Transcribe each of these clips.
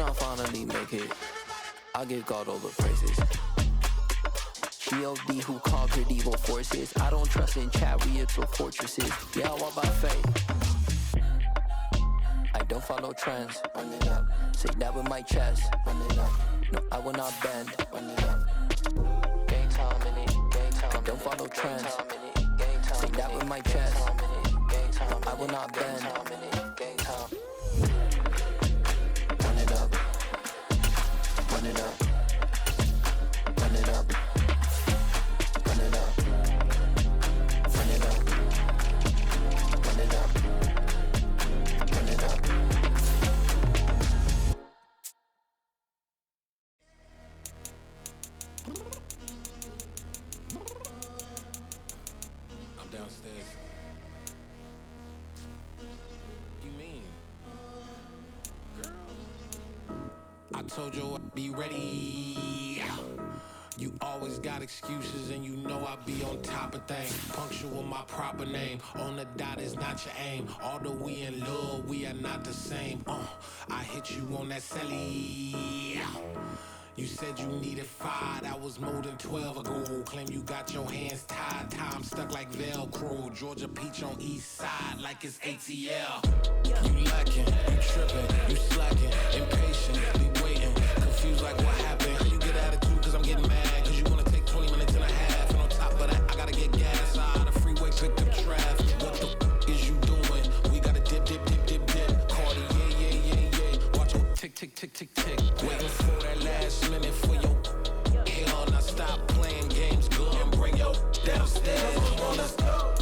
I finally make it, I give God all the praises. G.O.D. who conquered evil forces. I don't trust in chariots or fortresses. Yeah, I walk by faith. I don't follow trends. Run it up. Say that with my chest. Run it up. No, I will not bend. Run it up. Gang time in it. Gang time. I don't follow trends. Say that with my chest. No, I will not bend. Gang time. Run it up. Run it up. Run it up. Run it up. Run it up. Run it up. Run it up. I'm downstairs. You mean? Girl, I told you I'd be ready. You always got excuses and you know I be on top of things. Punctual my proper name. On the dot is not your aim. Although we in love, we are not the same. I hit you on that celly. You said you needed 5, that was more than 12 ago. Claim you got your hands tied, time stuck like Velcro. Georgia Peach on east side like it's ATL. You lacking, you tripping, you slacking, impatient, be waiting, confused like what happened. You get attitude cause I'm getting mad, cause you wanna take 20 minutes and a half. And on top of that, I gotta get gas out the freeway, picked up traffic. What the f is you doing? We gotta dip, dip, dip, dip, dip. Cardi, yeah. Watch your tick, tick, tick, tick, tick. Waiting for that last minute for your hell. Now stop playing games, go and bring your downstairs. Come on, let's go.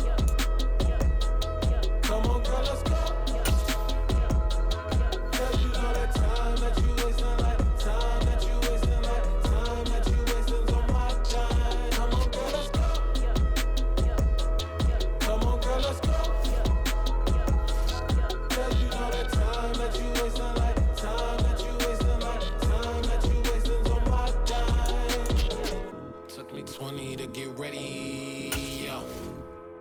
Come on, girl, let's go. Cause you know that time that you wasting, like time that you wasting, like time that you wasting's on my time. Come on, girl, let's go. Come on, girl, let's go. Cause you know that time that you wasting, like time that you wasting, like time that you wasting's on my time. Took me 20 to get ready, yo.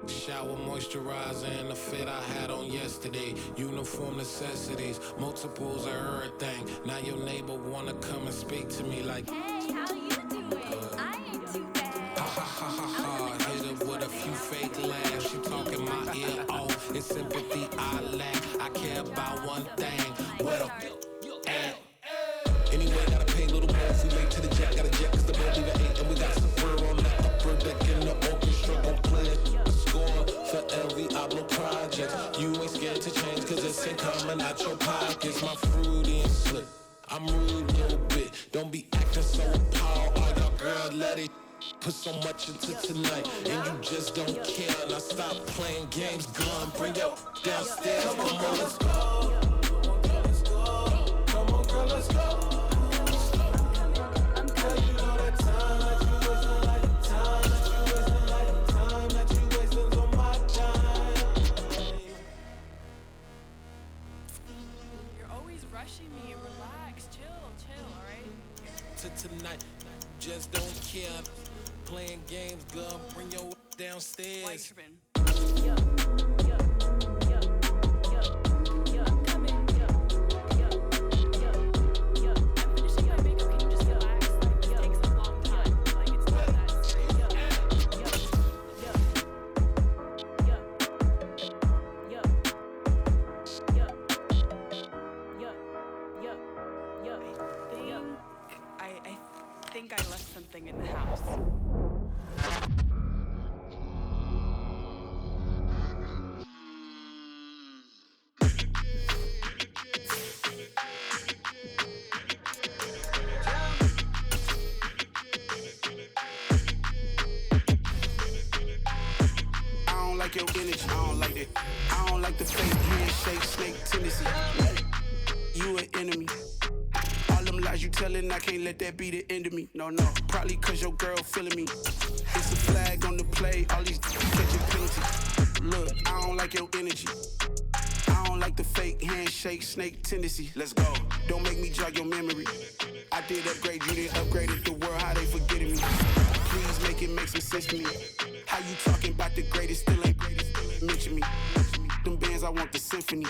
Shower, moisturizer, and the fit I had on yesterday. Uniform necessities, multiples of everything. Now your neighbor wanna come and speak to me like, hey, how you doing? I ain't too bad. Ha ha ha ha ha. Hit her with a few fake laughs. She talking my ear off. It's sympathy I lack. I care about one thing. What up? At? Anyway, gotta pay a little more if we late to the jet. Got a jet cause the boat leave at 8. And we got some fur on the upper deck in the orchestra. Gon' play a score for every Ablo project. You ain't scared to change cause it's ain't coming out your pockets. My fruity and slick. I'm rude a little bit. Don't be acting so appalled. All y'all girl let it put so much into tonight. And you just don't care. Now stop playing games. Gun, bring your downstairs. Come on, let's go. Come on, girl, let's go. Cause you know that time that you wasting, like time that you wasting, like time that you wasting's on my time. You're always rushing me. Relax, chill, alright? To tonight, just don't care. Playing games, gun, bring your downstairs. Why you tripping? I think I left something in the house. I don't like your energy, I don't like that. I don't like the fake handshake, snake tendency. You an enemy. All them lies you telling, I can't let that be the end of me. No, probably cause your girl feeling me. It's a flag on the play, all these catching penalties. Look, I don't like your energy. I don't like the fake handshake, snake tendency. Let's go. Don't make me jog your memory. I did upgrade, you didn't upgrade it. The world, how they forgetting me. Please make it make some sense to me. How you talking about the greatest, still ain't greatest? Mention me. Them bands, I want the symphony.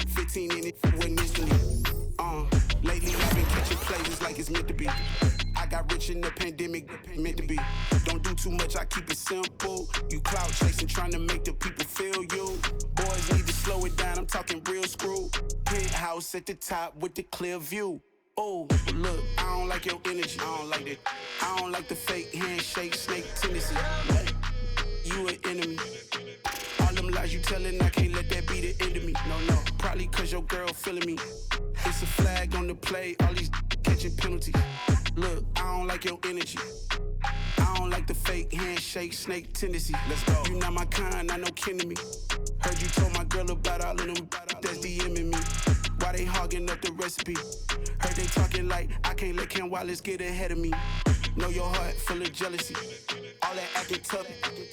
15 in it, wasn't instantly. plays, it's like it's meant to be. I got rich in the pandemic, meant to be. Don't do too much, I keep it simple. You clout chasing, trying to make the people feel you. Boys need to slow it down, I'm talking real screw. Penthouse at the top with the clear view. Oh, look, I don't like your energy, I don't like that. I don't like the fake handshake, snake tendency. You an enemy. All them lies you telling, I can't let that be the end of me. No, probably cause your girl feeling me. It's a flag on the play, all these catching penalties. Look, I don't like your energy. I don't like the fake handshake, snake tendency. Let's go. You not my kind, I know kin to me. Heard you told my girl about all of them that's DMing me. Why they hogging up the recipe? Heard they talking like I can't let Ken Wallace get ahead of me. Know your heart full of jealousy. All that acting tough,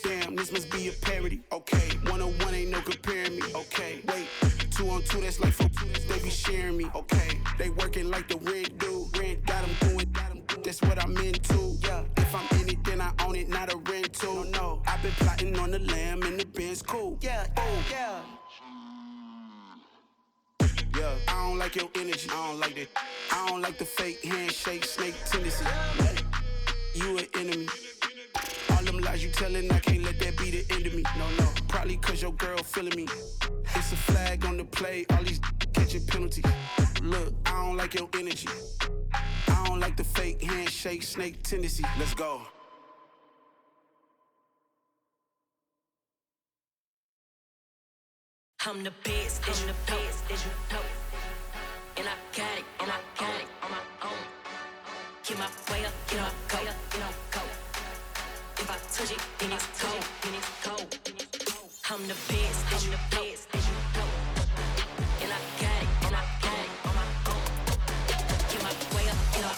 damn, this must be a parody. Okay, 1-on-1 ain't no comparing me. Okay, wait, 2-on-2, that's like 4, they be sharing me. Okay, they working like the rent dude. Rent got them doing, that's what I'm into. Yeah, if I'm in it, then I own it, not a rental. No, I've been plotting on the lamb and the Benz cool. Yeah, oh, yeah. Yeah, I don't like your energy, I don't like that. I don't like the fake handshake, snake tendency. You an enemy. All them lies you telling, I can't let that be the end of me. No, probably cause your girl feeling me. It's a flag on the play, all these catching penalties. Look, I don't like your energy. I don't like the fake handshake, snake tendency. Let's go. I'm the best, I'm the best, as you know. And I got it, on my own. Get my way up, get my go, go. If I touch it, then it's cold, I'm the best, as you know. And I got it, on my own. Get my way up, get my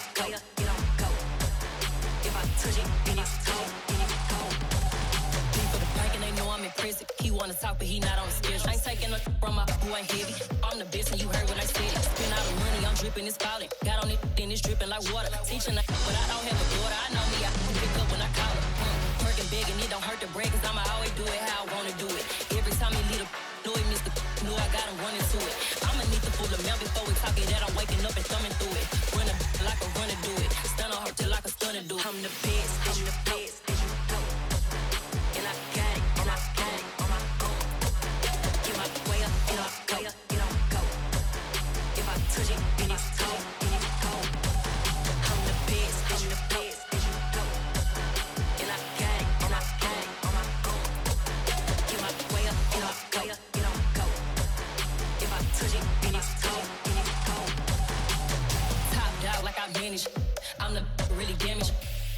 go. If I touch it, then it's cold, People the bank and they know I'm in prison. He wanna talk, but he not on the schedule. I ain't taking no from my boy heavy. I'm the best, and you heard what I said. Spend all the money, I'm dripping, it's falling. Got on it, then it's dripping like water. Teaching but I don't have a daughter. I know me, I can pick up when I call her. Working big and it don't hurt to break, cause I'ma always do it how I wanna do it. Every time he lead a know it, Mr. Know I got him running to it. I'ma need the full amount before we talk it that I'm waking up and thumbing through it. Run a like a runner do it. Stun on her till like a stunner do it. I'm the best, I'm the best, as you know. And I got it, on my own. Get my way up, get my go. If I touch it, then it's cold, I'm the best, I'm the best, as you know. And I got it, on my own. Get my way up, get my go. If I touch it, then it's cold, Top dog like I manage. I'm the really damaged.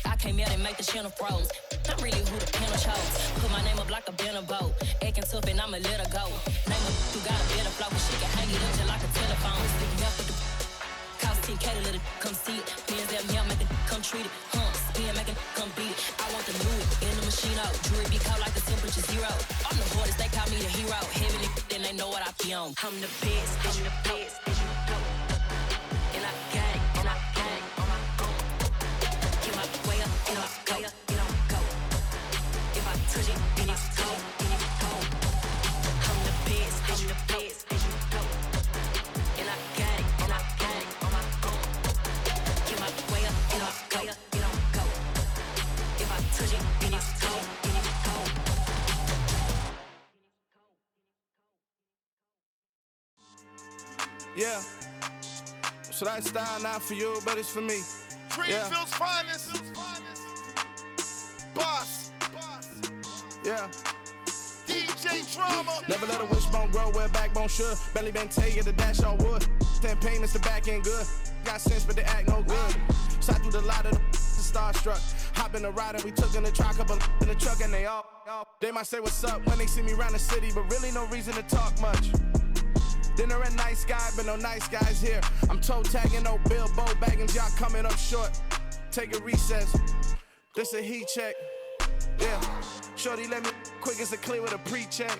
I came out and make the channel froze. I'm really who the panel chose. Put my name up like a banner boat. Acting tough and I'ma let her go. Name her who got a better flow, but she can hang it up just like a telephone. Sticking up with the cost 10K to let it come see it. Pins that me, I make it come treat it. Spin, make it come beat it. I want the new in the machine out. Jewelry be cold like the temperature 0. I'm the hardest, they call me the hero. Heavenly, then they know what I be on. I'm the best, I'm the best, as you know. And I got it, on my own. Get my way up, get my go. If I touch it, then it's cold, I'm the best, I'm the best, as you know. And I got it, on my own. Get my way up, get my go. If I touch it, then it's cold, Yeah, so that style not for you, but it's for me. Greenfield's finest. Boss. Yeah. DJ Drama. Never let a wishbone grow where backbone should. Belly been taking the dash on wood. 10 payments, the back end good. Got sense, but they act no good. Shot through the lot of the starstruck. Hop in the ride and we took in the truck, couple in the truck and they all. They might say what's up when they see me around the city, but really no reason to talk much. Dinner at nice guy, but no nice guys here. I'm toe tagging, no Bilbo baggins, y'all coming up short. Take a recess. This a heat check. Yeah. Shorty let me quick as a clear with a pre-check.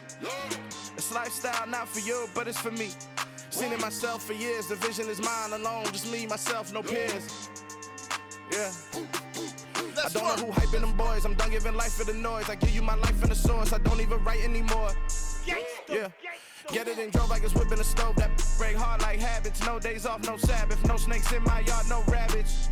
It's lifestyle not for you, but it's for me. Seen it myself for years. The vision is mine alone. Just me, myself, no peers. Yeah. I don't know who hyping them boys. I'm done giving life for the noise. I give you my life in the source. I don't even write anymore. Yeah. Get it and drove like it's whipping a stove. That break hard like habits. No days off, no Sabbath. No snakes in my yard, no rabbits.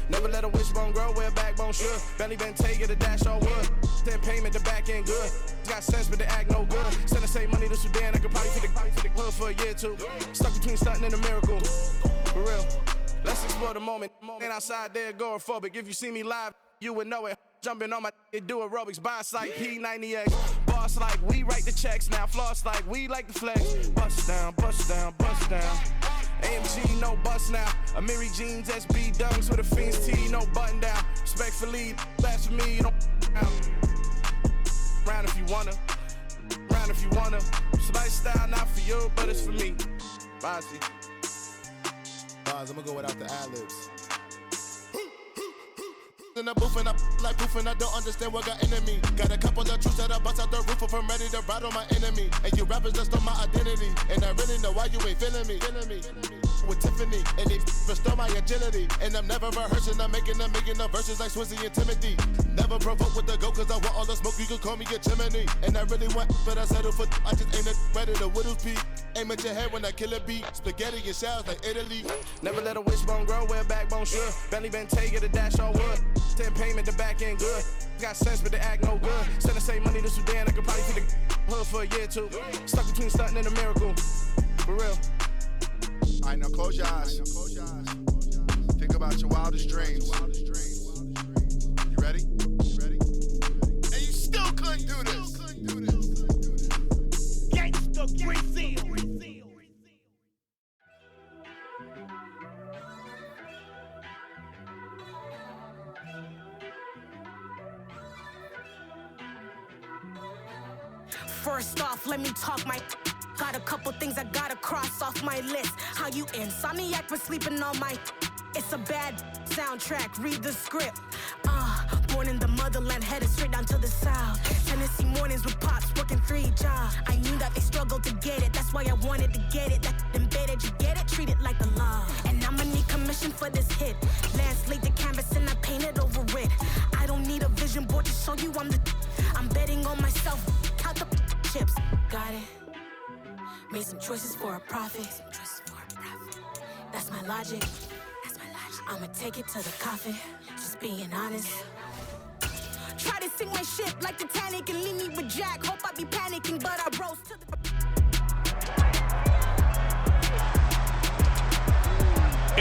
Never let a wishbone grow where a backbone should. Belly been taking the dash all wood. Then payment, the back end good. Got sense, but the act no good. Send the same money to Sudan. I could probably fit the hood for a year or two. Stuck between stunting and a miracle. For real. Let's explore the moment. Ain't outside there agoraphobic. If you see me live, you would know it. Jumping on my do aerobics. Boss like P90X. Boss like we write the checks now. Floss like we like the flex. Bust down, bust down, bust down. AMG, no bust now. Amiri jeans, SB dunks with a Fiends T, no button down. Respectfully, that's for me, you don't round if you wanna. Round if you wanna. It's lifestyle, not for you, but it's for me. Bossy. I'm gonna go without the ad-libs. In the booth and I like proof and I don't understand what got into me. Got a couple of truths that I bust out the roof if I'm ready to ride on my enemy. And you rappers just stole my identity. And I really know why you ain't feeling me. With Tiffany and they restore my agility. And I'm never rehearsing, I'm making up verses like Swizzy and Timothy. Never provoke with the go cause I want all the smoke, you can call me a chimney. And I really want, but I settle for I just ain't ready to whittles peak. Aim at your head when I kill a beat. Spaghetti and shells like Italy. Never let a wishbone grow where a backbone should. Belly been taking the dash all wood. 10 payment, the back end good. Got sense, but the act no good. Send the same money to Sudan, I could probably fit the hood for a year or two. Stuck between stunting and a miracle. For real. All right, now close your eyes. Think about your wildest dreams. You ready? And you still couldn't do this. Gangsta Brazil. First off, let me talk my. Got a couple things I gotta cross off my list. How you insomniac for sleeping on my. It's a bad soundtrack, read the script. Born in the motherland, headed straight down to the south. Tennessee mornings with pops, working 3 jobs. I knew that they struggled to get it, that's why I wanted to get it. That embedded, you get it, treat it like a law. And I'ma need commission for this hit. Lance laid the canvas and I painted over it. I don't need a vision board to show you I'm betting on myself, count the chips. Got it. Made some choices for a profit. That's my logic. I'ma take it to the coffin. Just being honest. Try to sink my ship like Titanic and leave me with Jack. Hope I be panicking, but I rose to the.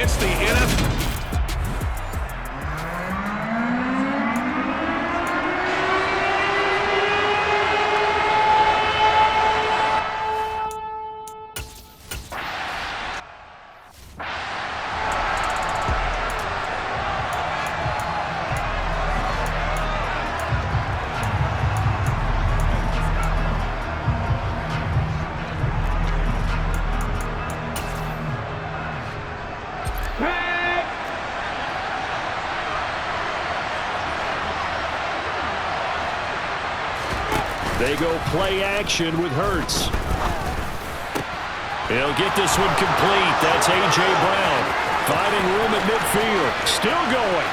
It's the NFL. They go play action with Hurts. He'll get this one complete. That's A.J. Brown. Finding room at midfield. Still going.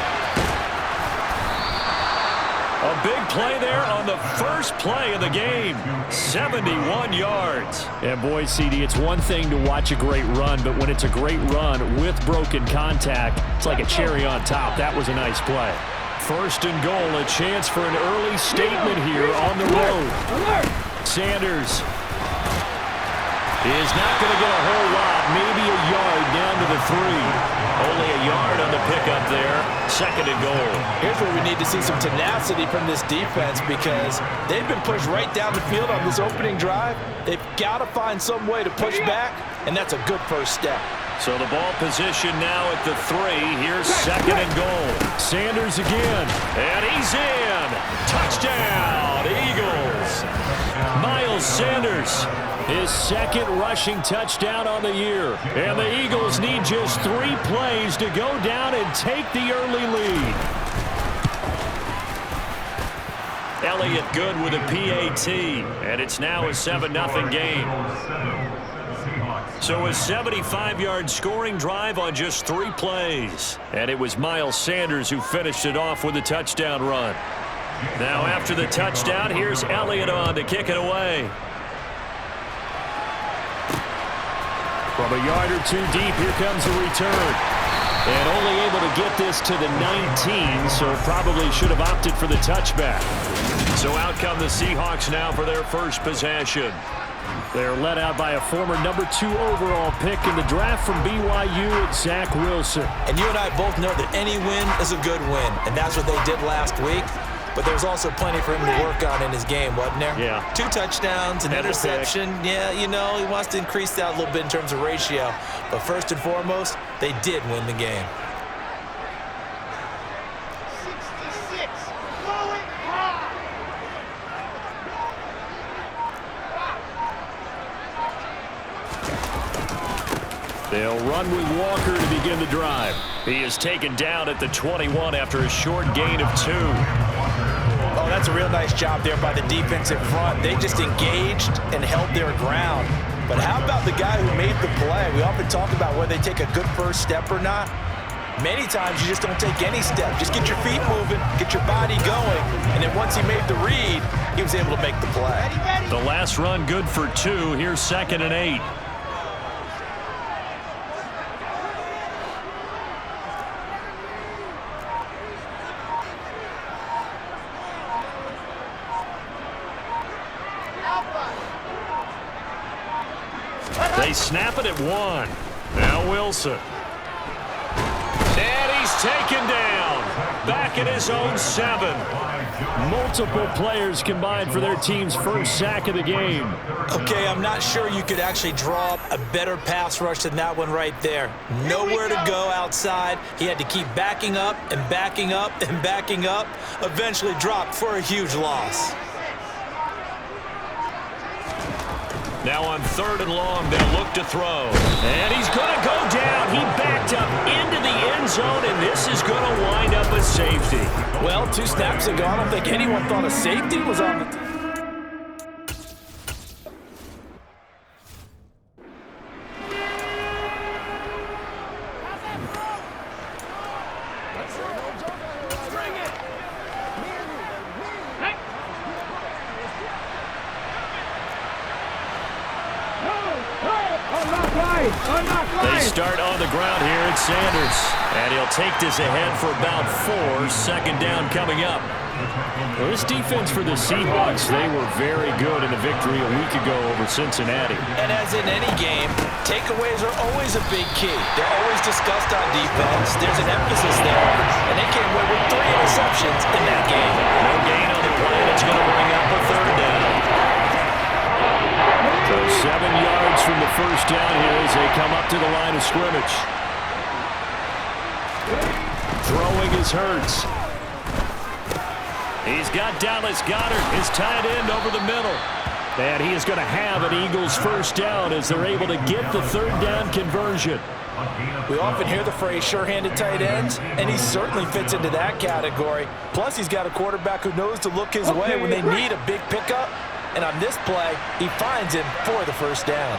A big play there on the first play of the game. 71 yards. And boy, CD, it's one thing to watch a great run, but when it's a great run with broken contact, it's like a cherry on top. That was a nice play. First and goal, a chance for an early statement here on the road. Sanders is not going to get a whole lot, maybe a yard down to the 3. Only a yard on the pickup there. Second and goal. Here's where we need to see some tenacity from this defense because they've been pushed right down the field on this opening drive. They've got to find some way to push back, and that's a good first step. So the ball position now at the 3. Here's second and goal. Sanders again, and he's in. Touchdown, Eagles. Miles Sanders, his second rushing touchdown on the year. And the Eagles need just 3 plays to go down and take the early lead. Elliott good with a PAT, and it's now a 7-0 game. So a 75-yard scoring drive on just 3 plays. And it was Miles Sanders who finished it off with a touchdown run. Now after the touchdown, here's Elliott on to kick it away. From a yard or two deep, here comes a return. And only able to get this to the 19, so probably should have opted for the touchback. So out come the Seahawks now for their first possession. They're led out by a former number 2 overall pick in the draft from BYU, Zach Wilson. And you and I both know that any win is a good win, and that's what they did last week. But there's also plenty for him to work on in his game, wasn't there? Yeah. 2 touchdowns, an interception. Yeah, you know, he wants to increase that a little bit in terms of ratio. But first and foremost, they did win the game. They'll run with Walker to begin the drive. He is taken down at the 21 after a short gain of 2. Oh, that's a real nice job there by the defensive front. They just engaged and held their ground. But how about the guy who made the play? We often talk about whether they take a good first step or not. Many times you just don't take any step. Just get your feet moving, get your body going, and then once he made the read, he was able to make the play. The last run good for 2. Here's 2nd and 8. They snap it at 1. Now Wilson. And he's taken down. Back at his own 7. Multiple players combined for their team's first sack of the game. Okay, I'm not sure you could actually draw up a better pass rush than that one right there. Nowhere to go outside. He had to keep backing up and backing up and backing up. Eventually dropped for a huge loss. Now on 3rd and long, they'll look to throw. And he's going to go down. He backed up into the end zone, and this is going to wind up a safety. Well, 2 snaps ago, I don't think anyone thought a safety was on the... They start on the ground here at Sanders. And he'll take this ahead for about 4. 2nd down coming up. Well, this defense for the Seahawks, they were very good in a victory a week ago over Cincinnati. And as in any game, takeaways are always a big key. They're always discussed on defense. There's an emphasis there. And they came away with 3 interceptions in that game. No gain on the play. That's going to bring up a 3rd down. So 7 yards from the first down here as they come up to the line of scrimmage. Throwing is Hurts. He's got Dallas Goedert, his tight end, over the middle. And he is going to have an Eagles first down as they're able to get the 3rd down conversion. We often hear the phrase sure-handed tight ends, and he certainly fits into that category. Plus, he's got a quarterback who knows to look his way when they need a big pickup. And on this play, he finds him for the first down.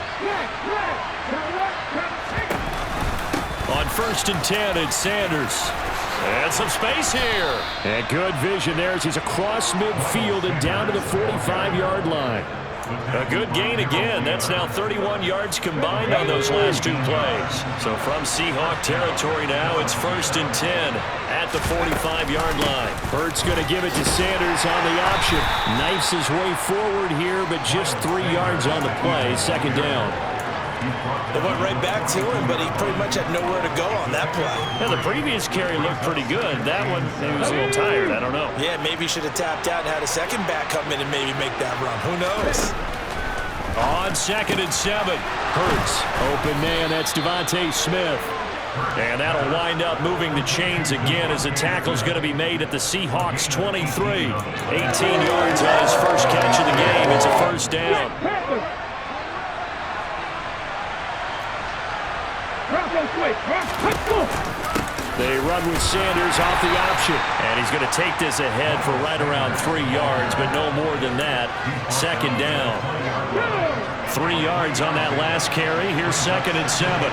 On 1st and 10, it's Sanders. And some space here. And good vision there as he's across midfield and down to the 45-yard line. A good gain again. That's now 31 yards combined on those last 2 plays. So from Seahawk territory now, it's 1st and 10 at the 45-yard line. Hurts going to give it to Sanders on the option. Knifes his way forward here, but just 3 yards on the play. 2nd down. They went right back to him, but he pretty much had nowhere to go on that play. Yeah, the previous carry looked pretty good. That one, he was a little tired. I don't know. Yeah, maybe he should have tapped out and had a second back come in and maybe make that run. Who knows? On 2nd and 7. Hurts. Open man, that's Devontae Smith. And that'll wind up moving the chains again as the tackle's going to be made at the Seahawks 23. 18 yards on his first catch of the game. It's a first down. They run with Sanders off the option. And he's going to take this ahead for right around 3 yards, but no more than that. 2nd down. 3 yards on that last carry. Here's 2nd and 7.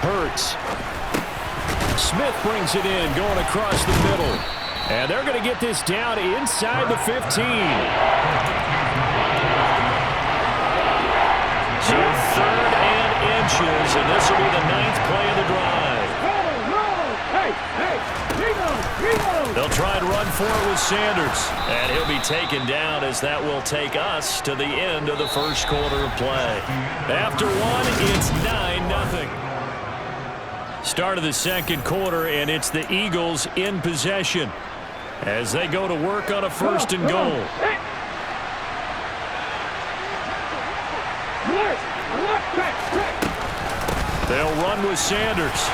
Hurts. Smith brings it in, going across the middle. And they're going to get this down inside the 15. inches, and this will be the 9th play of the drive. They'll try and run for it with Sanders, and he'll be taken down as that will take us to the end of the first quarter of play. After one, it's 9-0. Start of the second quarter, and it's the Eagles in possession as they go to work on a 1st and goal. They'll run with Sanders.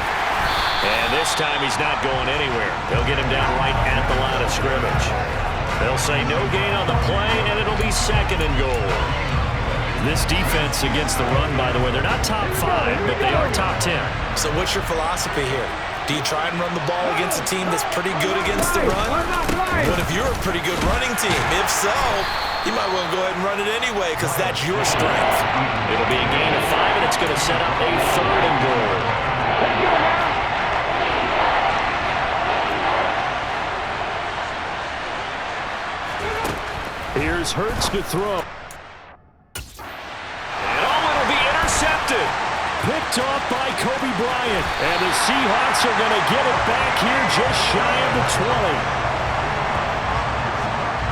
And this time he's not going anywhere. They'll get him down right at the line of scrimmage. They'll say no gain on the play, and it'll be 2nd and goal. This defense against the run, by the way, they're not top 5, but they are top 10. So what's your philosophy here? Do you try and run the ball against a team that's pretty good against the run? What if you're a pretty good running team? If so, you might want to go ahead and run it anyway because that's your strength. It'll be a gain of 5, and it's going to set up a 3rd and goal. Here's Hurts to throw. And it'll be intercepted. Picked off by Kobe Bryant. And the Seahawks are going to get it back here just shy of the 20.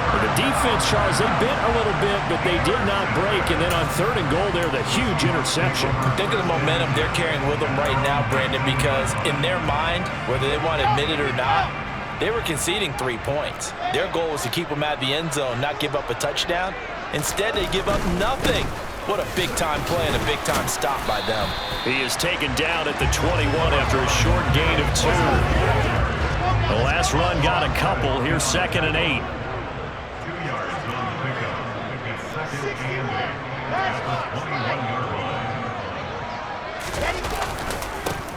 For the defense, Charles, they bit a little bit, but they did not break. And then on 3rd and goal there, the huge interception. Think of the momentum they're carrying with them right now, Brandon, because in their mind, whether they want to admit it or not, they were conceding 3 points. Their goal was to keep them out of the end zone, not give up a touchdown. Instead, they give up nothing. What a big-time play and a big-time stop by them. He is taken down at the 21 after a short gain of 2. The last run got a couple. Here's 2nd and 8. 2 yards on the pickup. 2nd and 21-yard line.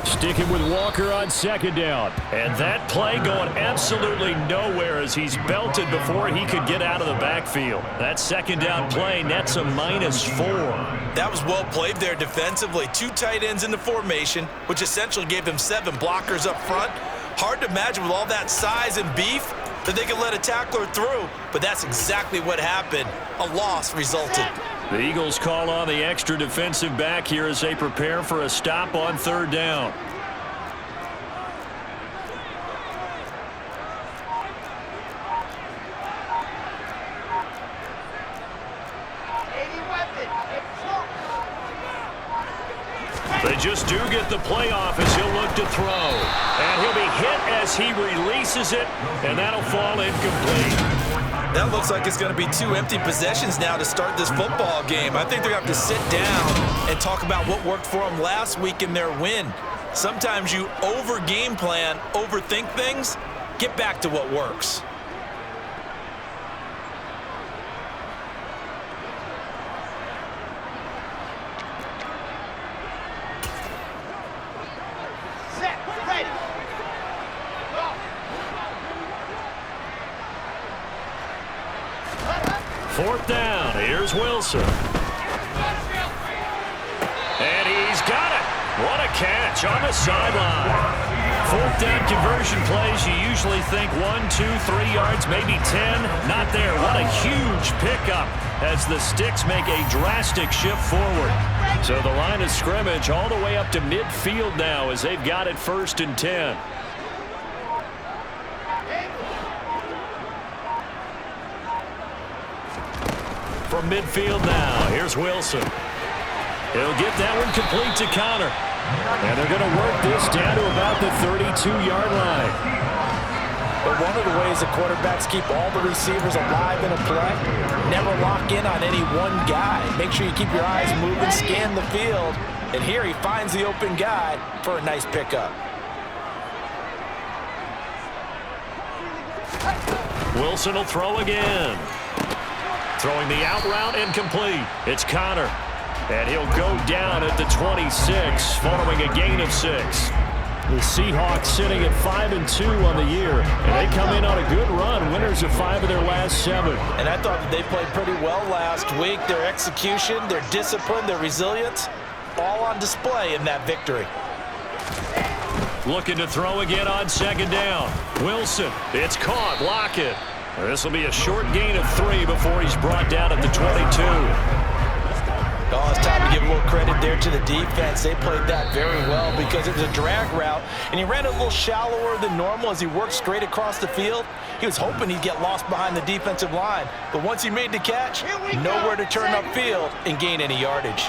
Sticking with Walker on 2nd down. And that play going absolutely nowhere as he's belted before he could get out of the backfield. That 2nd down play nets a -4. That was well played there defensively. 2 tight ends in the formation, which essentially gave them 7 blockers up front. Hard to imagine with all that size and beef that they could let a tackler through, but that's exactly what happened. A loss resulted. The Eagles call on the extra defensive back here as they prepare for a stop on 3rd down. They just do get the play off as he'll look to throw. And he'll be hit as he releases it, and that'll fall incomplete. That looks like it's going to be 2 empty possessions now to start this football game. I think they're going to have to sit down and talk about what worked for them last week in their win. Sometimes you over-game plan, overthink things, get back to what works. Fourth down, here's Wilson. And he's got it. What a catch on the sideline. 4th down conversion plays, you usually think 1, 2, 3 yards, maybe 10. Not there. What a huge pickup as the Sticks make a drastic shift forward. So the line of scrimmage all the way up to midfield now as they've got it 1st and 10. From midfield now, here's Wilson. He'll get that one complete to Connor. And they're going to work this down to about the 32-yard line. But one of the ways the quarterbacks keep all the receivers alive in a play, never lock in on any one guy. Make sure you keep your eyes moving, scan the field. And here he finds the open guy for a nice pickup. Wilson will throw again. Throwing the out route incomplete. It's Connor. And he'll go down at the 26 following a gain of 6. The Seahawks sitting at 5-2 on the year. And they come in on a good run. Winners of 5 of their last 7. And I thought that they played pretty well last week. Their execution, their discipline, their resilience, all on display in that victory. Looking to throw again on 2nd down. Wilson, it's caught. Lockett. This will be a short gain of 3 before he's brought down at the 22. Oh, it's time to give a little credit there to the defense. They played that very well because it was a drag route, and he ran a little shallower than normal as he worked straight across the field. He was hoping he'd get lost behind the defensive line, but once he made the catch, nowhere to turn upfield and gain any yardage.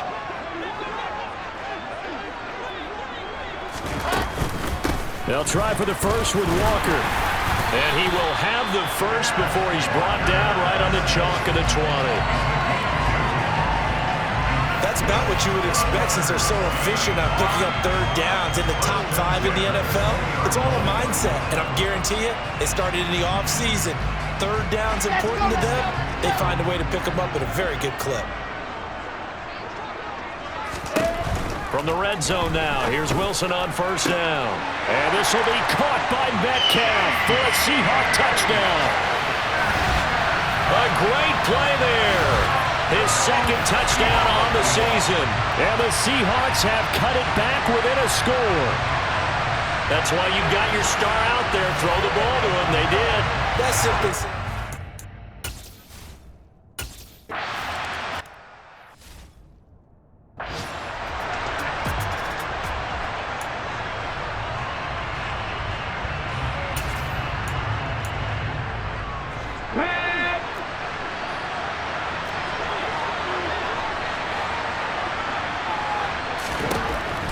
They'll try for the first with Walker. And he will have the first before he's brought down right on the chalk of the 20. That's about what you would expect since they're so efficient on picking up third downs in the top 5 in the NFL. It's all a mindset, and I guarantee you, it started in the offseason. Third down's important to them. They find a way to pick them up at a very good clip. From the red zone now, here's Wilson on first down. And this will be caught by Metcalf for a Seahawk touchdown. A great play there. His second touchdown on the season. And the Seahawks have cut it back within a score. That's why you've got your star out there. Throw the ball to him. They did. That's simply...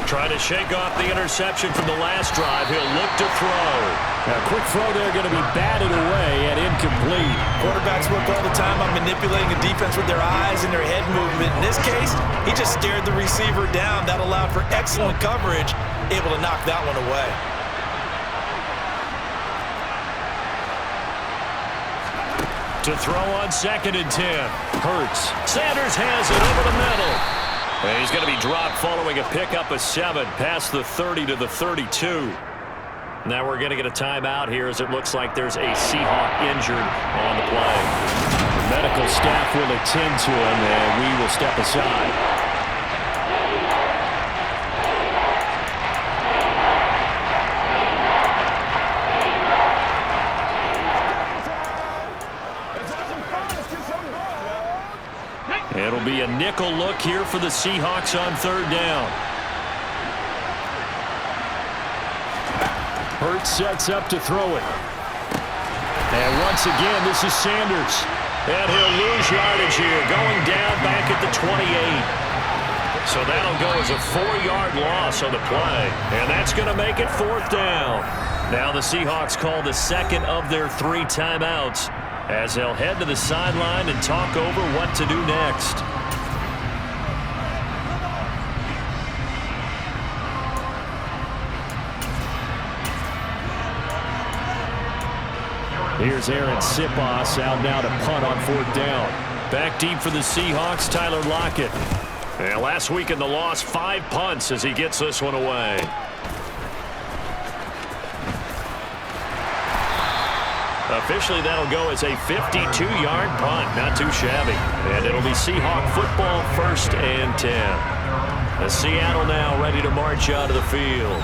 Trying to shake off the interception from the last drive. He'll look to throw. A quick throw there going to be batted away and incomplete. Quarterbacks work all the time on manipulating the defense with their eyes and their head movement. In this case, he just stared the receiver down. That allowed for excellent coverage, able to knock that one away. To throw on 2nd and 10. Hurts. Sanders has it over the middle. And he's going to be dropped following a pickup of 7 past the 30 to the 32. Now we're going to get a timeout here as it looks like there's a Seahawk injured on the play. The medical staff will attend to him, and we will step aside. It'll be a nickel look here for the Seahawks on third down. Hurts sets up to throw it. And once again, this is Sanders. And he'll lose yardage here, going down back at the 28. So that'll go as a 4-yard loss on the play. And that's going to make it 4th down. Now the Seahawks call the second of their 3 timeouts, as they'll head to the sideline and talk over what to do next. Here's Aaron Sipos out now to punt on 4th down. Back deep for the Seahawks, Tyler Lockett. And last week in the loss, 5 punts as he gets this one away. Officially, that'll go as a 52-yard punt. Not too shabby. And it'll be Seahawk football 1st and 10. As Seattle now ready to march out of the field.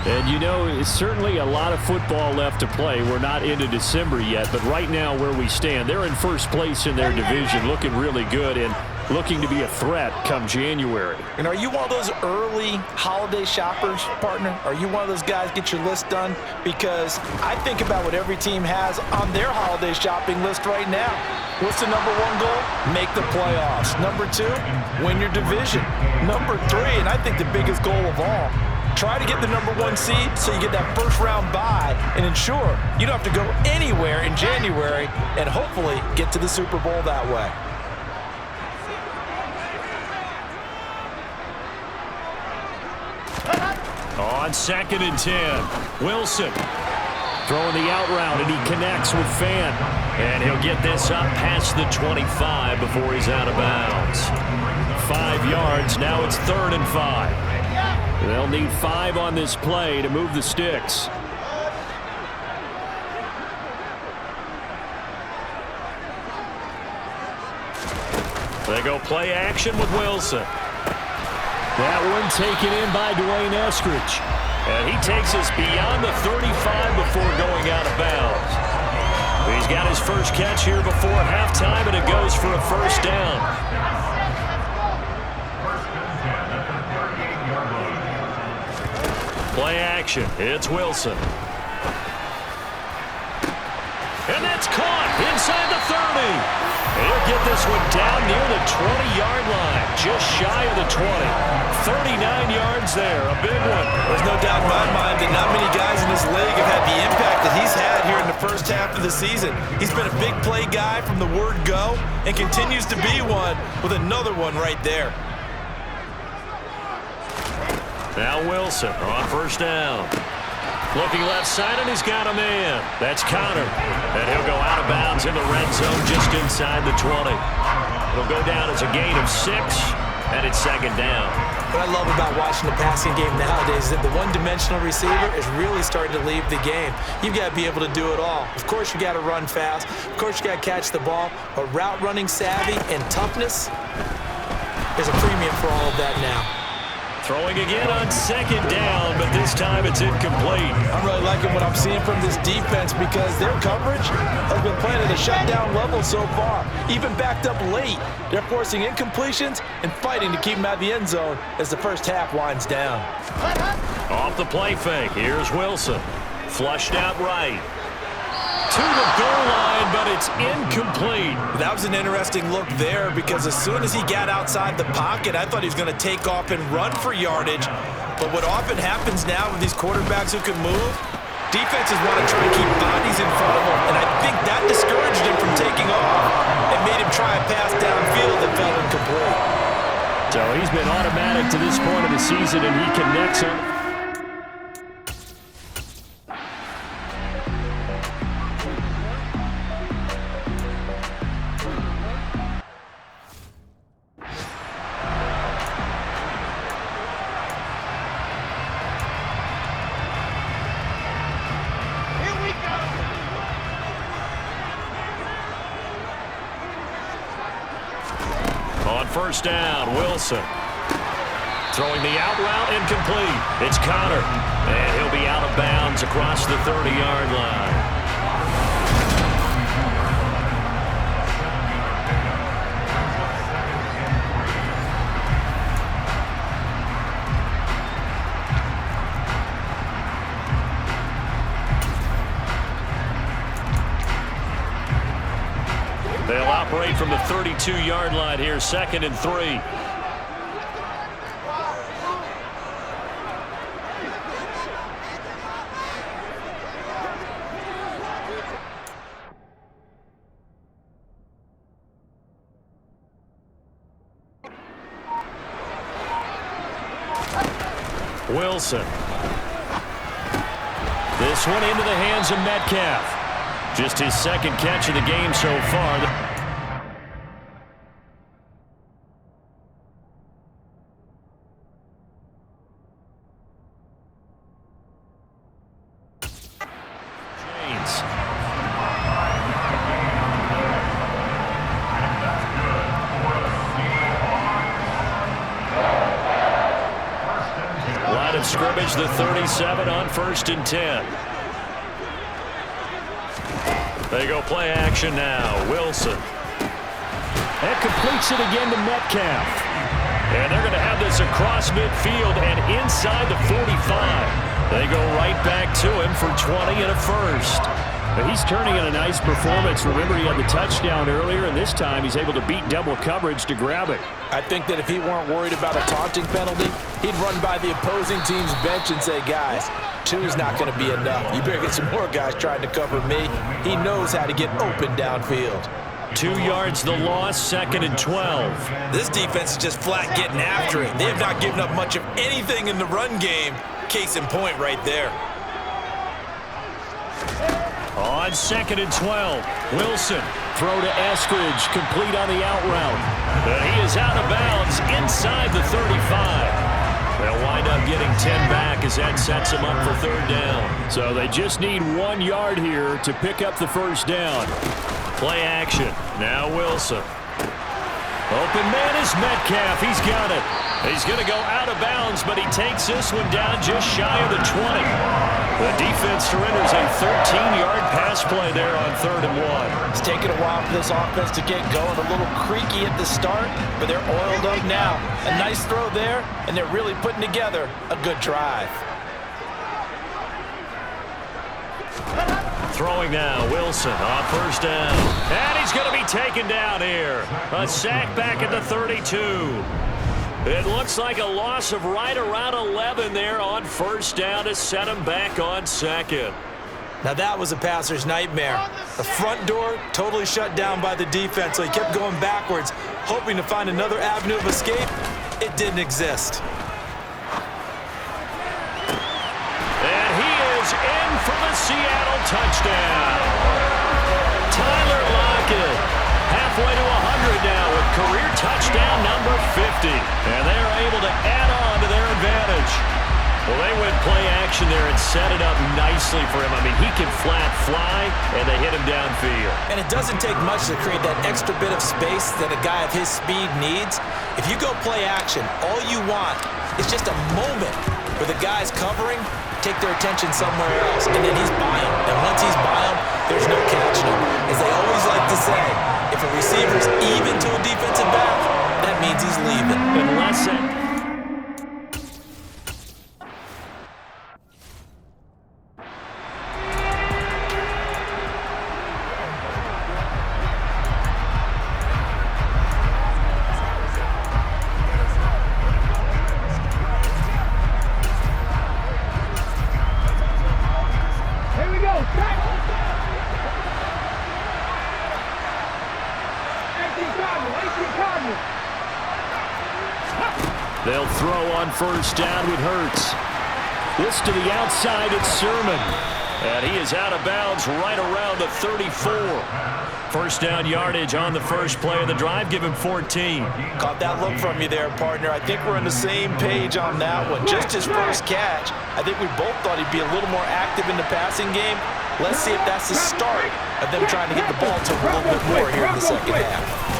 And, you know, it's certainly a lot of football left to play. We're not into December yet, but right now where we stand, they're in first place in their division, looking really good and looking to be a threat come January. And are you one of those early holiday shoppers, partner? Are you one of those guys get your list done? Because I think about what every team has on their holiday shopping list right now. What's the number 1 goal? Make the playoffs. Number 2, win your division. Number 3, and I think the biggest goal of all, try to get the number 1 seed so you get that first-round bye and ensure you don't have to go anywhere in January and hopefully get to the Super Bowl that way. On 2nd and 10, Wilson throwing the out route, and he connects with Fan. And he'll get this up past the 25 before he's out of bounds. 5 yards, now it's 3rd and 5. They'll need 5 on this play to move the sticks. They go play action with Wilson. That one taken in by Dwayne Eskridge. And he takes us beyond the 35 before going out of bounds. He's got his first catch here before halftime, and it goes for a first down. Play action. It's Wilson. And that's caught inside the 30. He'll get this one down near the 20-yard line, just shy of the 20. 39 yards there, a big one. There's no doubt in my mind that not many guys in this league have had the impact that he's had here in the first half of the season. He's been a big play guy from the word go and continues to be one with another one right there. Now Wilson on first down. Looking left side, and he's got a man. That's Connor. And he'll go out of bounds in the red zone just inside the 20. It'll go down as a gain of 6, and it's second down. What I love about watching the passing game nowadays is that the one-dimensional receiver is really starting to leave the game. You've got to be able to do it all. Of course, you got to run fast. Of course, you got to catch the ball. But route running savvy and toughness is a premium for all of that now. Throwing again on second down, but this time it's incomplete. I'm really liking what I'm seeing from this defense because their coverage has been playing at a shutdown level so far. Even backed up late, they're forcing incompletions and fighting to keep them out of the end zone as the first half winds down. Off the play fake, here's Wilson. Flushed out right. To the goal line, but it's incomplete. That was an interesting look there because as soon as he got outside the pocket, I thought he was going to take off and run for yardage. But what often happens now with these quarterbacks who can move, defenses want to try and keep bodies in front of them. And I think that discouraged him from taking off and made him try a pass downfield that fell incomplete. So he's been automatic to this point of the season, and he connects him. On first down, Wilson. Throwing the out route, incomplete. It's Connor, and he'll be out of bounds across the 30-yard line. They'll operate from the 32-yard line here, 2nd and 3. Wilson. This one into the hands of Metcalf. Just his second catch of the game so far. James. Line of scrimmage, the 37 on 1st and 10. They go play action now. Wilson. And completes it again to Metcalf. And they're going to have this across midfield and inside the 45. They go right back to him for 20 and a first. But he's turning in a nice performance. Remember, he had the touchdown earlier, and this time he's able to beat double coverage to grab it. I think that if he weren't worried about a taunting penalty, he'd run by the opposing team's bench and say, guys, 2's not going to be enough. You better get some more guys trying to cover me. He knows how to get open downfield. 2 yards the loss, 2nd and 12. This defense is just flat getting after it. They have not given up much of anything in the run game. Case in point right there. On 2nd and 12, Wilson. Throw to Eskridge, complete on the out route. But he is out of bounds inside the 35. They'll wind up getting 10 back as that sets him up for 3rd down. So they just need 1 yard here to pick up the first down. Play action. Now Wilson. Open man is Metcalf. He's got it. He's going to go out of bounds, but he takes this one down just shy of the 20. The defense surrenders a 13-yard pass play there on 3rd and 1. It's taken a while for this offense to get going. A little creaky at the start, but they're oiled up now. A nice throw there, and they're really putting together a good drive. Throwing now, Wilson on first down. And he's going to be taken down here. A sack back at the 32. It looks like a loss of right around 11 there on first down to set him back on second. Now that was a passer's nightmare. The front door totally shut down by the defense, so he kept going backwards, hoping to find another avenue of escape. It didn't exist. And he is in for the Seattle touchdown. Tyler Lockett, halfway to 100 now with career touchdown number 50. And they are able to add on to their advantage. Well, they went play action there and set it up nicely for him. I mean, he can flat fly, and they hit him downfield. And it doesn't take much to create that extra bit of space that a guy of his speed needs. If you go play action, all you want is just a moment where the guy's covering, take their attention somewhere else, and then he's by him. And once he's by him, there's no catching him. As they always like to say, if a receiver's even to a defensive back, that means he's leaving. Unless it... They'll throw on first down with Hurts. This to the outside, it's Sermon. And he is out of bounds right around the 34. First down yardage on the first play of the drive. Give him 14. Caught that look from you there, partner. I think we're on the same page on that one. Just his first catch. I think we both thought he'd be a little more active in the passing game. Let's see if that's the start of them trying to get the ball to him a little bit more here in the second half.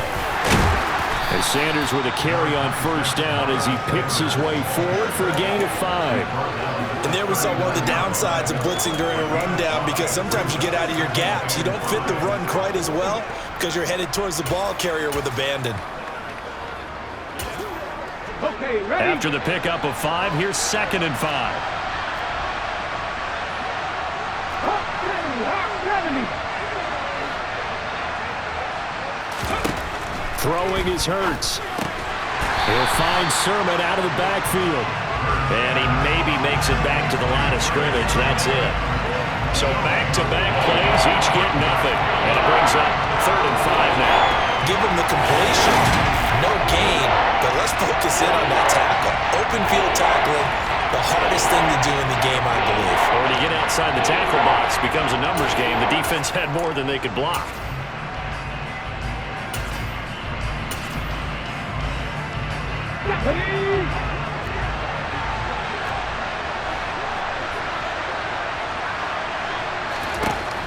As Sanders with a carry on first down as he picks his way forward for a gain of 5. And there we saw one of the downsides of blitzing during a rundown, because sometimes you get out of your gaps. You don't fit the run quite as well because you're headed towards the ball carrier with abandon. Okay, ready. After the pickup of 5, here's 2nd and 5. Throwing is Hurts. He'll find Sermon out of the backfield. And he maybe makes it back to the line of scrimmage. That's it. So back-to-back plays, each get nothing. And it brings up 3rd and 5 now. Give him the completion. No gain, but let's focus in on that tackle. Open field tackling, the hardest thing to do in the game, I believe. Or to get outside the tackle box becomes a numbers game. The defense had more than they could block.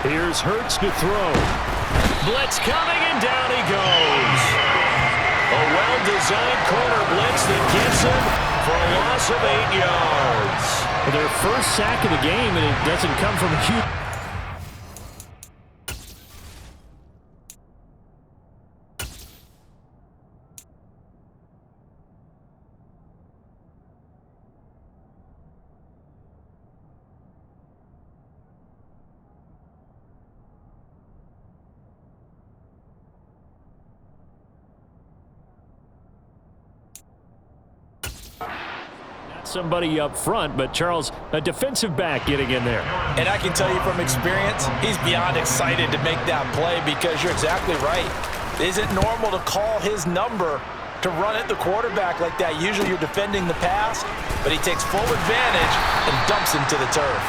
Here's Hurts to throw. Blitz coming, and down he goes. A well-designed corner blitz that gets him for a loss of 8 yards. Their first sack of the game, and it doesn't come from a huge... Somebody up front, but Charles, a defensive back getting in there. And I can tell you from experience, he's beyond excited to make that play, because you're exactly right. Is it normal to call his number to run at the quarterback like that? Usually you're defending the pass, but he takes full advantage and dumps him to the turf.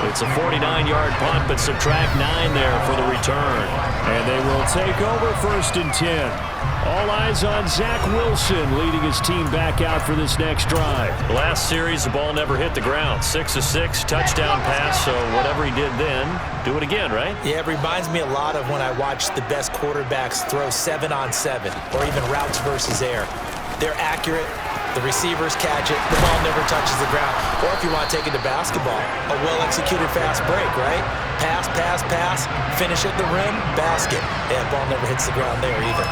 It's a 49-yard punt, but subtract 9 there for the return. And they will take over 1st and 10. All eyes on Zach Wilson leading his team back out for this next drive. Last series, the ball never hit the ground. 6 of 6, touchdown pass, so whatever he did then, do it again, right? Yeah, it reminds me a lot of when I watched the best quarterbacks throw 7-on-7 or even routes versus air. They're accurate. The receivers catch it. The ball never touches the ground. Or if you want to take it to basketball, a well-executed fast break, right? Pass, pass, pass, finish at the rim, basket. Yeah, the ball never hits the ground there either.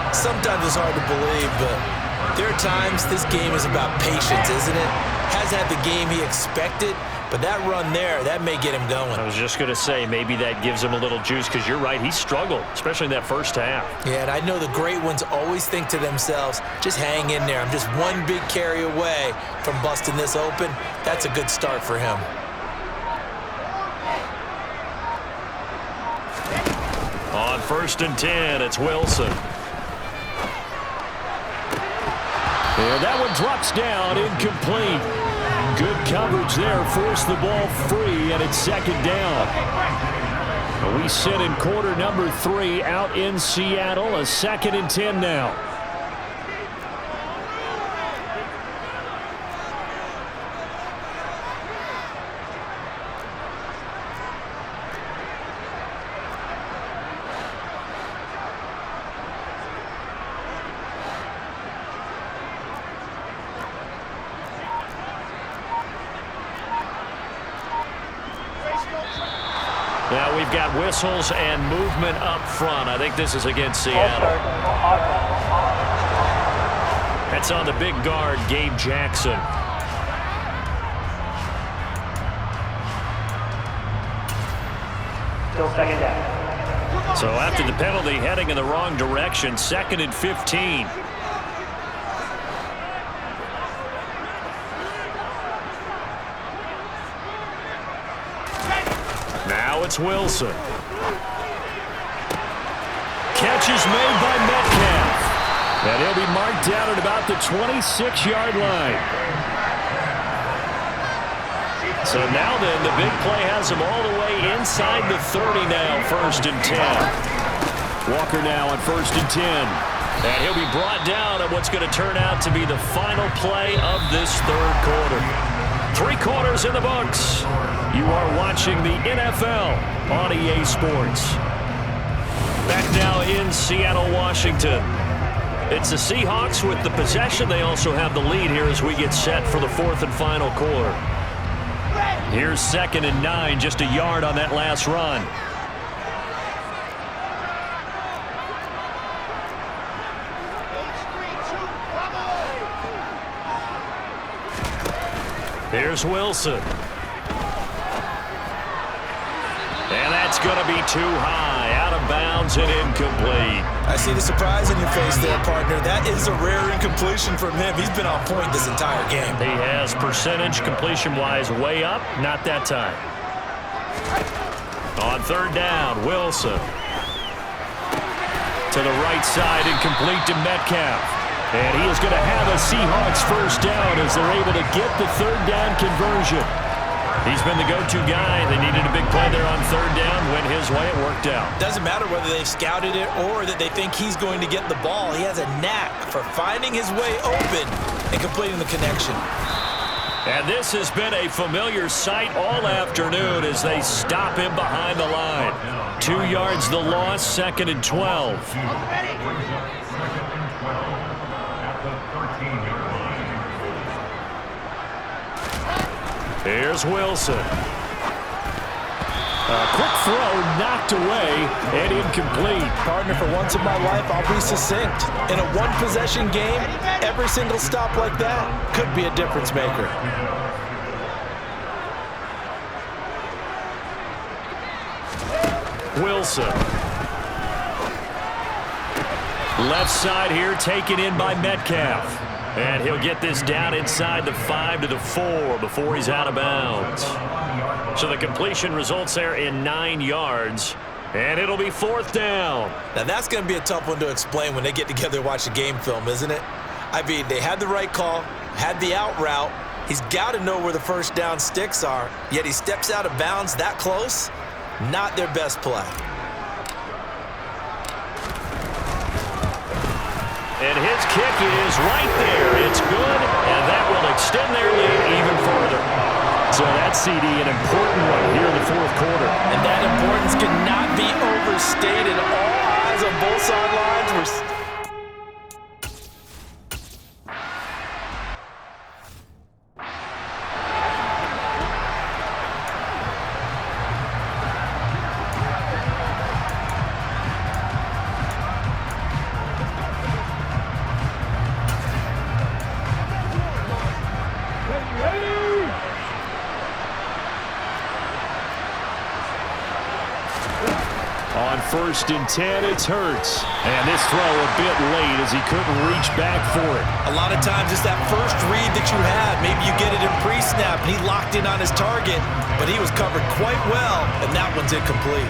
Sometimes it's hard to believe, but there are times this game is about patience, isn't it? Hasn't had the game he expected, But that run there, that may get him going. I was just going to say, maybe that gives him a little juice, because you're right, he struggled, especially in that first half. Yeah, and I know the great ones always think to themselves, just hang in there. I'm just one big carry away from busting this open. That's a good start for him. On 1st and 10, it's Wilson. And that one drops down, incomplete. Good coverage there, forced the ball free, and it's 2nd down. We sit in quarter number 3 out in Seattle, a 2nd and 10 now. Now we've got whistles and movement up front. I think this is against Seattle. That's on the big guard, Gabe Jackson. Still 2nd down. So after the penalty, heading in the wrong direction, 2nd and 15. Now it's Wilson. Catch is made by Metcalf. And he'll be marked down at about the 26-yard line. So now then, the big play has him all the way inside the 30 now, 1st and 10. Walker now on 1st and 10. And he'll be brought down at what's going to turn out to be the final play of this 3rd quarter. 3 quarters in the books. You are watching the NFL on EA Sports. Back now in Seattle, Washington. It's the Seahawks with the possession. They also have the lead here as we get set for the 4th and final quarter. Here's 2nd and 9, just a yard on that last run. Here's Wilson. And that's going to be too high, out of bounds and incomplete. I see the surprise in your face there, partner. That is a rare incompletion from him. He's been on point this entire game. He has percentage completion-wise way up, not that time. On 3rd down, Wilson. To the right side, incomplete to Metcalf. And he is going to have a Seahawks 1st down as they're able to get the 3rd down conversion. He's been the go-to guy. They needed a big play there on 3rd down. Went his way. It worked out. Doesn't matter whether they've scouted it or that they think he's going to get the ball. He has a knack for finding his way open and completing the connection. And this has been a familiar sight all afternoon as they stop him behind the line. 2 yards the loss, 2nd and 12. Here's Wilson. A quick throw knocked away and incomplete. Partner, for once in my life, I'll be succinct. In a one-possession game, every single stop like that could be a difference maker. Wilson. Left side here, taken in by Metcalf. And he'll get this down inside the 5 to the 4 before he's out of bounds. So the completion results there in 9 yards. And it'll be 4th down. Now that's going to be a tough one to explain when they get together and watch the game film, isn't it? I mean, they had the right call, had the out route. He's got to know where the 1st down sticks are, yet he steps out of bounds that close. Not their best play. And his kick is right there. It's good, and that will extend their lead even further. So that CD, an important one here in the 4th quarter. And that importance cannot be overstated. All eyes on both sidelines were... 1st and 10. It's Hurts. And this throw a bit late as he couldn't reach back for it. A lot of times it's that first read that you had. Maybe you get it in pre-snap, and he locked in on his target, but he was covered quite well, and that one's incomplete.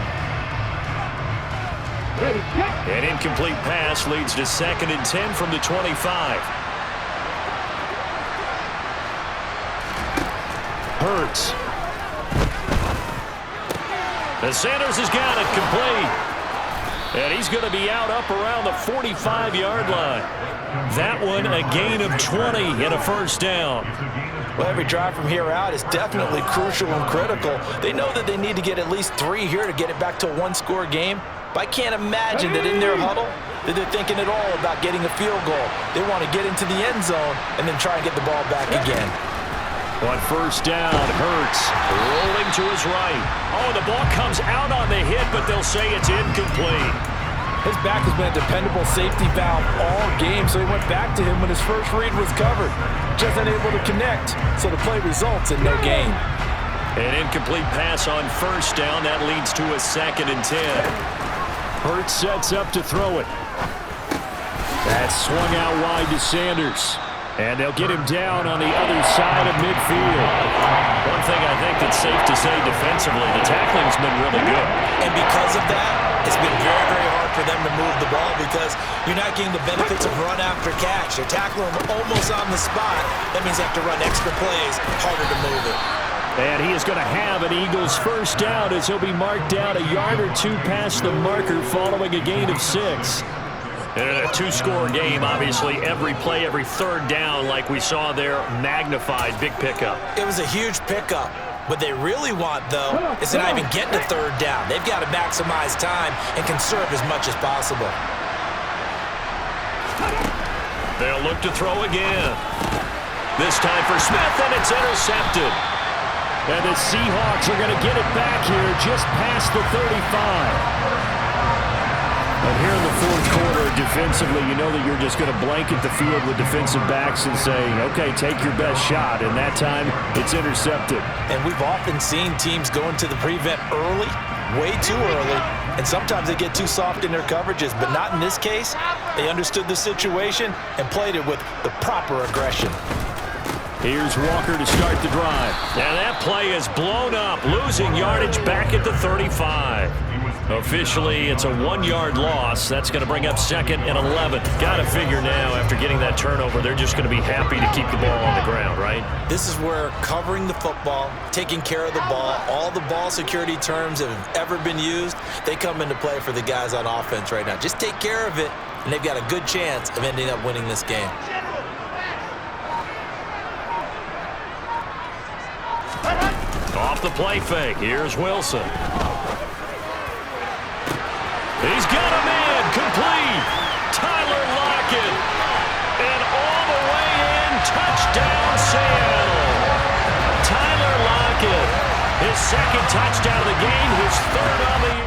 An incomplete pass leads to 2nd and 10 from the 25. Hurts. And Sanders has got it complete. And he's going to be out up around the 45-yard line. That one a gain of 20 and a 1st down. Well, every drive from here out is definitely crucial and critical. They know that they need to get at least 3 here to get it back to a 1-score game. But I can't imagine that in their huddle that they're thinking at all about getting a field goal. They want to get into the end zone and then try and get the ball back again. On 1st down, Hurts rolling to his right. Oh, the ball comes out on the hit, but they'll say it's incomplete. His back has been a dependable safety valve all game, so he went back to him when his first read was covered. Just unable to connect, so the play results in no gain. An incomplete pass on 1st down. That leads to a 2nd and 10. Hurts sets up to throw it. That's swung out wide to Sanders. And they'll get him down on the other side of midfield. One thing I think that's safe to say defensively, the tackling's been really good. And because of that, it's been very, very hard for them to move the ball because you're not getting the benefits of run after catch. They're tackling him almost on the spot. That means they have to run extra plays, harder to move it. And he is going to have an Eagles 1st down as he'll be marked down a yard or 2 past the marker following a gain of 6. And in a 2-score game, obviously, every play, every 3rd down, like we saw there, magnified, big pickup. It was a huge pickup. What they really want, though, is to not even get to 3rd down. They've got to maximize time and conserve as much as possible. They'll look to throw again. This time for Smith, and it's intercepted. And the Seahawks are going to get it back here just past the 35. And here in the 4th quarter, defensively, you know that you're just going to blanket the field with defensive backs and say, okay, take your best shot. And that time, it's intercepted. And we've often seen teams go into the prevent early, way too early, and sometimes they get too soft in their coverages. But not in this case. They understood the situation and played it with the proper aggression. Here's Walker to start the drive. And that play is blown up, losing yardage back at the 35. Officially, it's a 1-yard loss. That's going to bring up 2nd and 11. Got to figure now, after getting that turnover, they're just going to be happy to keep the ball on the ground, right? This is where covering the football, taking care of the ball, all the ball security terms that have ever been used, they come into play for the guys on offense right now. Just take care of it, and they've got a good chance of ending up winning this game. Off the play fake, here's Wilson. He's got a man, complete. Tyler Lockett. And all the way in, touchdown Seattle. Tyler Lockett, his 2nd touchdown of the game, his 3rd on the year.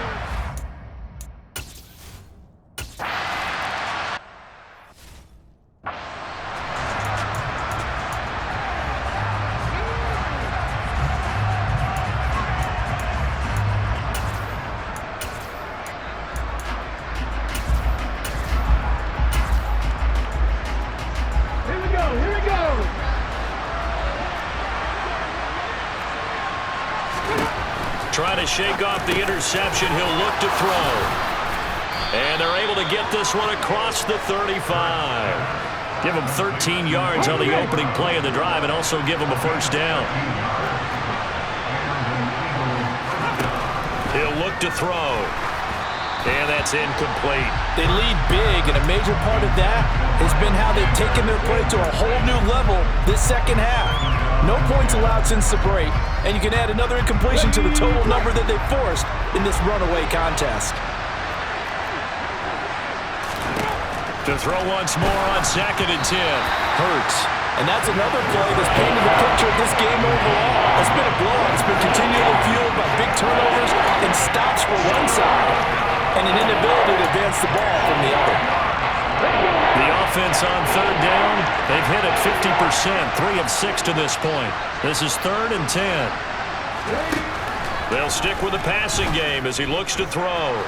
Trying to shake off the interception. He'll look to throw. And they're able to get this one across the 35. Give him 13 yards on the opening play of the drive and also give him a 1st down. He'll look to throw. And that's incomplete. They lead big, and a major part of that has been how they've taken their play to a whole new level this 2nd half. No points allowed since the break, and you can add another incompletion to the total number that they forced in this runaway contest. To throw once more on 2nd and 10. Hurts. And that's another play that's painted the picture of this game overall. It's been a blowout. It's been continually fueled by big turnovers and stops for one side, and an inability to advance the ball from the other. The offense on 3rd down, they've hit it 50%, 3 of 6 to this point. This is 3rd and 10. They'll stick with the passing game as he looks to throw.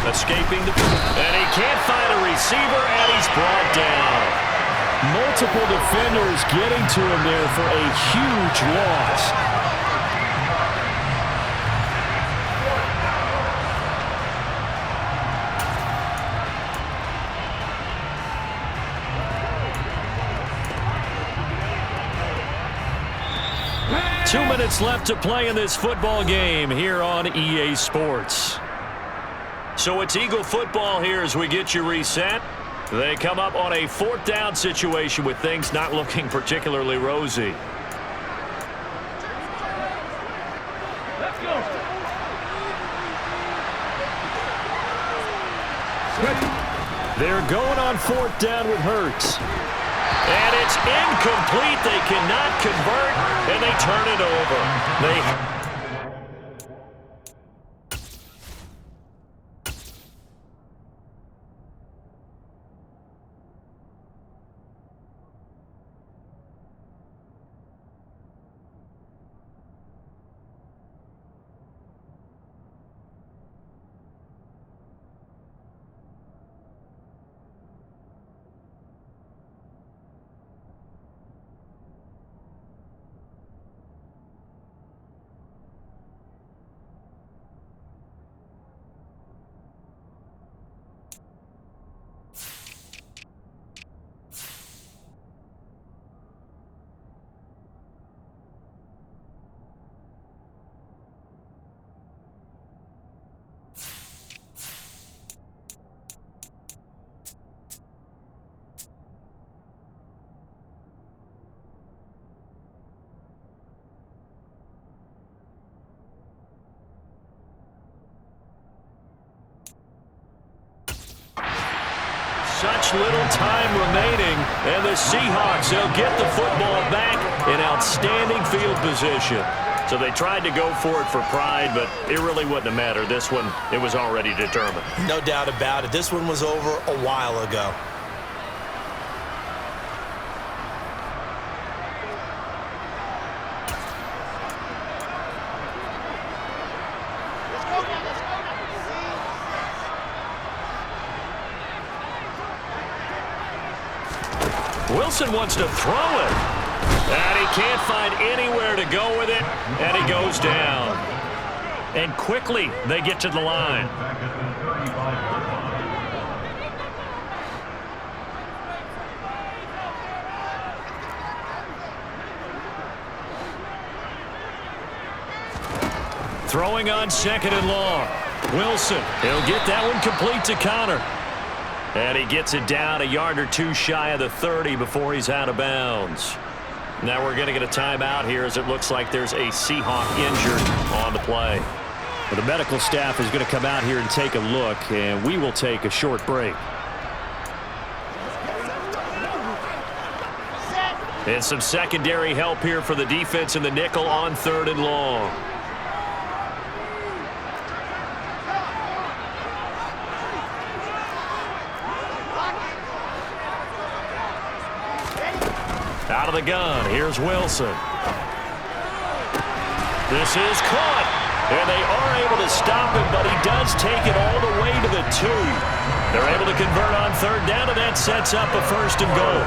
Escaping the... And he can't find a receiver, and he's brought down. Multiple defenders getting to him there for a huge loss. 2 minutes left to play in this football game here on EA Sports. So it's Eagle football here as we get you reset. They come up on a 4th down situation with things not looking particularly rosy. Let's go. They're going on 4th down with Hurts. And it's incomplete. They cannot convert, and they turn it over. Such little time remaining, and the Seahawks, they'll get the football back in outstanding field position. So they tried to go for it for pride, but it really wouldn't have mattered. This one, it was already determined. No doubt about it. This one was over a while ago. Wilson wants to throw it, and he can't find anywhere to go with it, and he goes down. And quickly, they get to the line. Throwing on 2nd and long. Wilson, he'll get that one complete to Connor. And he gets it down a yard or two shy of the 30 before he's out of bounds. Now we're going to get a timeout here as it looks like there's a Seahawk injured on the play. Well, the medical staff is going to come out here and take a look, and we will take a short break. And some secondary help here for the defense in the nickel on 3rd and long. Out of the gun, here's Wilson. This is caught, and they are able to stop him, but he does take it all the way to the 2. They're able to convert on 3rd down, and that sets up a 1st and goal.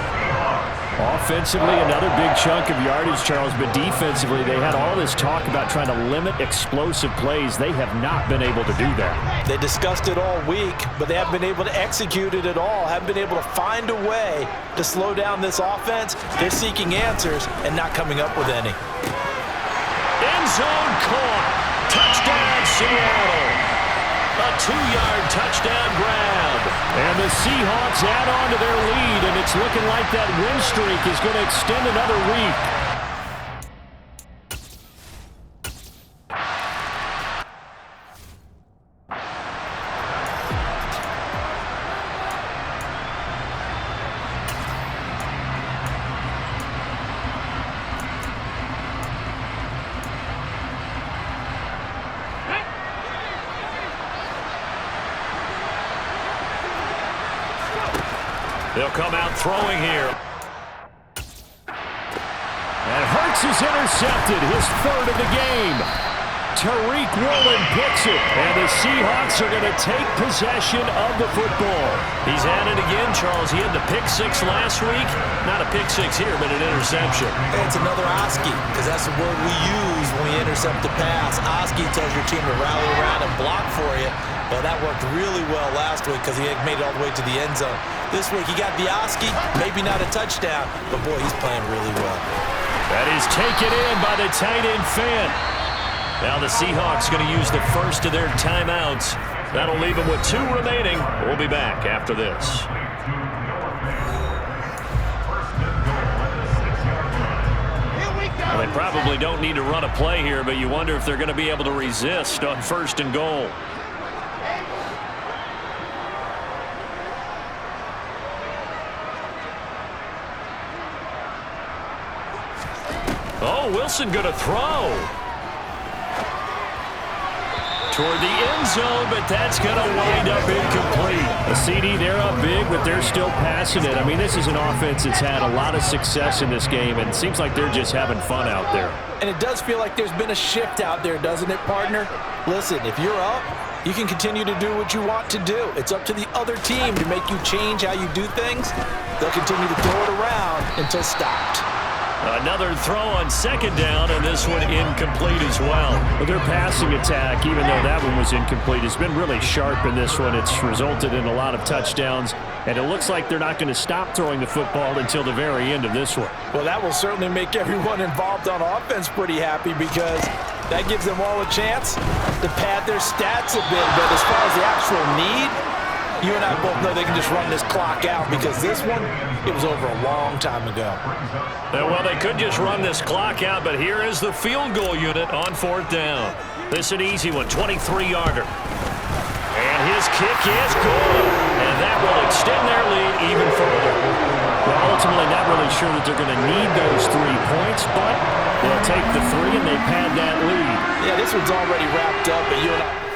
Offensively, another big chunk of yardage, Charles, but defensively, they had all this talk about trying to limit explosive plays. They have not been able to do that. They discussed it all week, but they haven't been able to execute it at all, haven't been able to find a way to slow down this offense. They're seeking answers and not coming up with any. End zone caught. Touchdown, Seattle. A 2-yard touchdown grab. And the Seahawks add on to their lead, and it's looking like that win streak is going to extend another week. They'll come out throwing here. And Hurts is intercepted, his 3rd of the game. Tariq Woolen picks it, and the Seahawks are going to take possession of the football. He's at it again, Charles. He had the pick six last week. Not a pick six here, but an interception. It's another Oski, because that's the word we use when we intercept the pass. Oski tells your team to rally around and block for you. Well, that worked really well last week because he had made it all the way to the end zone. This week he got the Oski, maybe not a touchdown, but boy, he's playing really well. That is taken in by the tight end Fant. Now the Seahawks going to use the first of their timeouts. That'll leave them with 2 remaining. We'll be back after this. Well, they probably don't need to run a play here, but you wonder if they're going to be able to resist on 1st and goal. Oh, Wilson going to throw toward the end zone, but that's going to wind up incomplete. A CD, they're up big, but they're still passing it. I mean, this is an offense that's had a lot of success in this game, and it seems like they're just having fun out there. And it does feel like there's been a shift out there, doesn't it, partner? Listen, if you're up, you can continue to do what you want to do. It's up to the other team to make you change how you do things. They'll continue to throw it around until stopped. Another throw on 2nd down, and this one incomplete as well. But their passing attack, even though that one was incomplete, has been really sharp in this one. It's resulted in a lot of touchdowns, and it looks like they're not going to stop throwing the football until the very end of this one. Well, that will certainly make everyone involved on offense pretty happy because that gives them all a chance to pad their stats a bit. But as far as the actual need, you and I both know they can just run this clock out because this one, it was over a long time ago. Well, they could just run this clock out, but here is the field goal unit on 4th down. This is an easy one, 23-yarder. And his kick is good, and that will extend their lead even further. Well, ultimately, not really sure that they're going to need those 3 points, but they'll take the 3 and they pad that lead. Yeah, this one's already wrapped up, but you and I...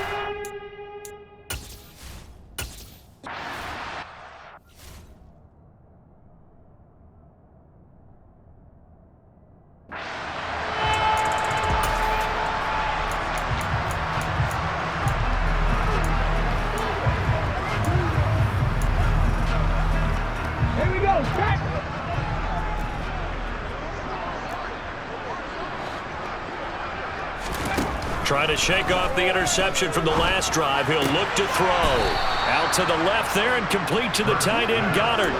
Trying to shake off the interception from the last drive. He'll look to throw. Out to the left there and complete to the tight end, Goddard.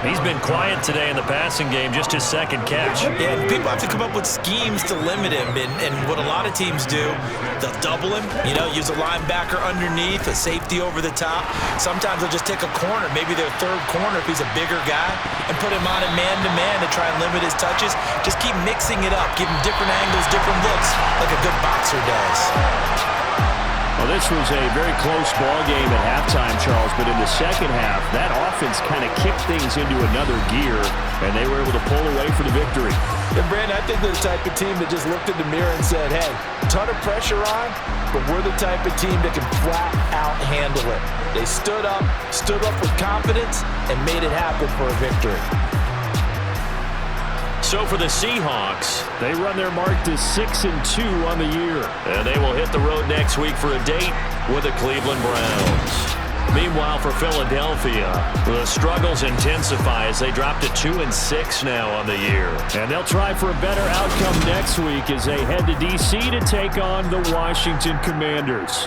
He's been quiet today in the passing game, just his 2nd catch. Yeah, people have to come up with schemes to limit him, and what a lot of teams do, they'll double him, use a linebacker underneath, a safety over the top. Sometimes they'll just take a corner, maybe their 3rd corner if he's a bigger guy, and put him on a man-to-man to try and limit his touches. Just keep mixing it up, give him different angles, different looks, like a good boxer does. Well, this was a very close ball game at halftime, Charles, but in the 2nd half, that offense kind of kicked things into another gear, and they were able to pull away for the victory. And, Brandon, I think they're the type of team that just looked in the mirror and said, hey, a ton of pressure on, but we're the type of team that can flat out handle it. They stood up with confidence, and made it happen for a victory. So for the Seahawks, they run their mark to 6-2 on the year. And they will hit the road next week for a date with the Cleveland Browns. Meanwhile, for Philadelphia, the struggles intensify as they drop to 2-6 now on the year. And they'll try for a better outcome next week as they head to D.C. to take on the Washington Commanders.